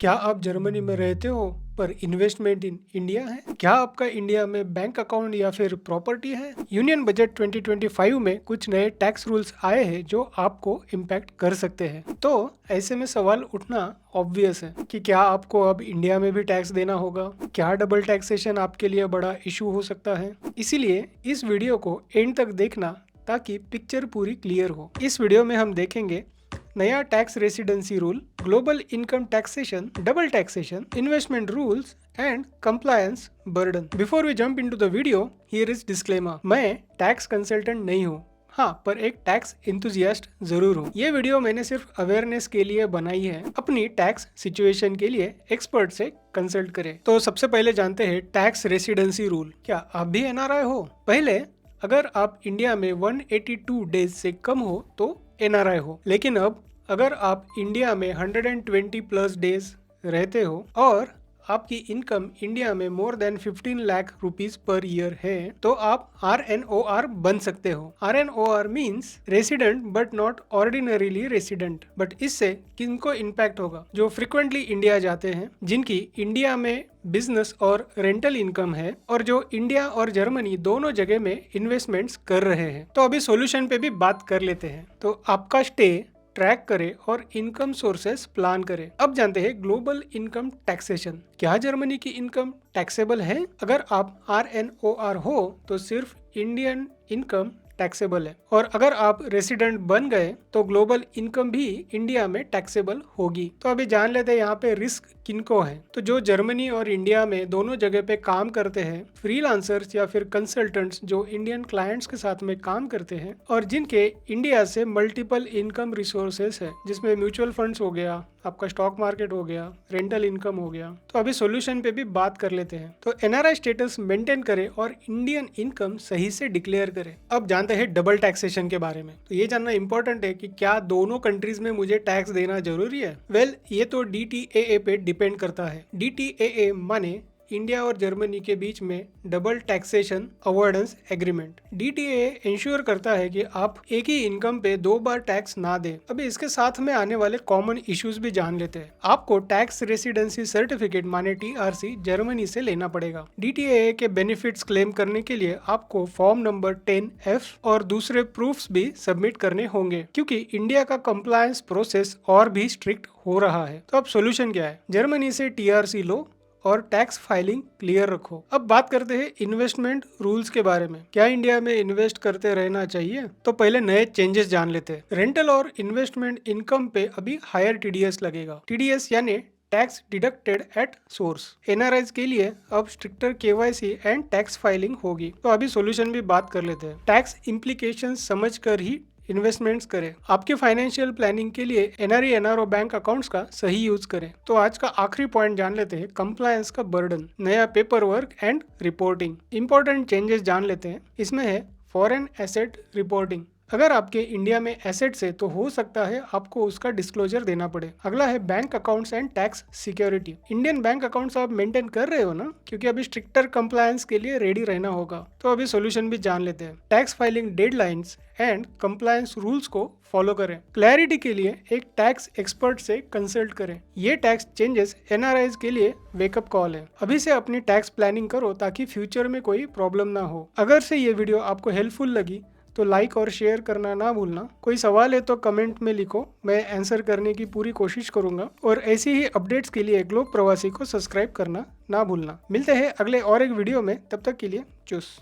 क्या आप जर्मनी में रहते हो पर इन्वेस्टमेंट इन इंडिया है? क्या आपका इंडिया में बैंक अकाउंट या फिर प्रॉपर्टी है? यूनियन बजट 2025 में कुछ नए टैक्स रूल्स आए हैं जो आपको इम्पैक्ट कर सकते हैं। तो ऐसे में सवाल उठना ऑब्वियस है कि क्या आपको अब इंडिया में भी टैक्स देना होगा? क्या डबल टैक्सेशन आपके लिए बड़ा इशू हो सकता है? इसीलिए इस वीडियो को एंड तक देखना ताकि पिक्चर पूरी क्लियर हो। इस वीडियो में हम देखेंगे नया tax residency rule, global income taxation, double taxation, investment rules and compliance burden. Before we jump into the video, here is disclaimer. मैं टैक्स कंसल्टेंट नहीं हूँ, हाँ, पर एक टैक्स इंथुजियास्ट जरूर हूँ। ये वीडियो मैंने सिर्फ अवेयरनेस के लिए बनाई है। अपनी टैक्स सिचुएशन के लिए एक्सपर्ट से कंसल्ट करें। तो सबसे पहले जानते हैं टैक्स रेसिडेंसी रूल। क्या आप भी एनआरआई हो? पहले अगर आप इंडिया में 182 डेज से कम हो तो एनआरआई हो, लेकिन अब अगर आप इंडिया में 120 प्लस डेज रहते हो और आपकी इनकम इंडिया में more than 15 lakh rupees per year है तो आप RNOR बन सकते हो। RNOR means resident but not ordinarily resident. But इससे किनको इम्पैक्ट होगा? जो फ्रिक्वेंटली इंडिया जाते हैं, जिनकी इंडिया में बिजनेस और रेंटल इनकम है और जो इंडिया और जर्मनी दोनों जगह में इन्वेस्टमेंट्स कर रहे हैं। तो अभी सॉल्यूशन पे भी बात कर लेते हैं। तो आपका स्टे ट्रैक करें और इनकम सोर्सेस प्लान करें। अब जानते हैं ग्लोबल इनकम टैक्सेशन। क्या जर्मनी की इनकम टैक्सेबल है? अगर आप RNOR हो तो सिर्फ इंडियन इनकम टैक्सेबल है, और अगर आप रेसिडेंट बन गए तो ग्लोबल इनकम भी इंडिया में टैक्सेबल होगी। तो अभी जान लेते हैं यहाँ पे रिस्क किनको है। तो जो जर्मनी और इंडिया में दोनों जगह पे काम करते हैं, फ्रीलांसर्स या फिर कंसल्टेंट्स जो इंडियन क्लाइंट्स के साथ में काम करते हैं और जिनके इंडिया से मल्टीपल इनकम रिसोर्सेस है, जिसमें म्यूचुअल फंड्स हो गया, आपका स्टॉक मार्केट हो गया, रेंटल इनकम हो गया। तो अभी सॉल्यूशन पे भी बात कर लेते हैं। तो एनआरआई स्टेटस मेंटेन करें और इंडियन इनकम सही से डिक्लेयर करें। अब जानते हैं डबल टैक्सेशन के बारे में। तो ये जानना इंपॉर्टेंट है कि क्या दोनों कंट्रीज में मुझे टैक्स देना जरूरी है? वेल, ये तो DTAA पे डिपेंड करता है। DTAA माने इंडिया और जर्मनी के बीच में double taxation avoidance agreement. DTAA ensure करता है कि आप एक ही इनकम पे 2 बार टैक्स ना दें। अभी इसके साथ में आने वाले कॉमन इश्यूज भी जान लेते हैं। आपको टैक्स रेसिडेंसी सर्टिफिकेट माने TRC जर्मनी से लेना पड़ेगा। DTAA के बेनिफिट्स क्लेम करने के लिए आपको फॉर्म नंबर 10F और दूसरे प्रूफ्स भी सबमिट करने होंगे, क्योंकि इंडिया का कंप्लायंस प्रोसेस और भी स्ट्रिक्ट हो रहा है। तो अब सोल्यूशन क्या है? जर्मनी से TRC लो और टैक्स फाइलिंग क्लियर रखो। अब बात करते हैं इन्वेस्टमेंट रूल्स के बारे में। क्या इंडिया में इन्वेस्ट करते रहना चाहिए? तो पहले नए चेंजेस जान लेते हैं। रेंटल और इन्वेस्टमेंट इनकम पे अभी हायर TDS लगेगा। TDS यानी tax deducted at source. NRIs के लिए अब stricter KYC and tax filing होगी। तो अभी सोल्यूशन भी बात कर लेते हैं। टैक्स इम्प्लीकेशन समझ कर ही इन्वेस्टमेंट्स करें। आपके फाइनेंशियल प्लानिंग के लिए NRE NRO बैंक अकाउंट्स का सही यूज करें। तो आज का आखिरी पॉइंट जान लेते हैं, कंप्लायंस का बर्डन, नया paper work and reporting. Important changes जान लेते हैं। इसमें है फॉरेन एसेट रिपोर्टिंग। अगर आपके इंडिया में एसेट्स है तो हो सकता है आपको उसका डिस्क्लोजर देना पड़े। अगला है bank accounts and tax security. Indian bank accounts आप मेंटेन कर रहे हो ना? क्योंकि अभी स्ट्रिक्टर कंप्लायंस के लिए रेडी रहना होगा। तो अभी सॉल्यूशन भी जान लेते हैं। Tax filing deadlines and compliance rules को फॉलो करें। क्लैरिटी के लिए एक टैक्स एक्सपर्ट से कंसल्ट करें। ये टैक्स चेंजेस NRIs के लिए वेकअप कॉल है। अभी से अपनी टैक्स प्लानिंग करो ताकि फ्यूचर में कोई प्रॉब्लम ना हो। अगर से ये वीडियो आपको हेल्पफुल लगी तो लाइक और शेयर करना ना भूलना। कोई सवाल है तो कमेंट में लिखो, मैं आंसर करने की पूरी कोशिश करूंगा। और ऐसी ही अपडेट्स के लिए ग्लोब प्रवासी को सब्सक्राइब करना ना भूलना। मिलते हैं अगले और एक वीडियो में, तब तक के लिए चूस।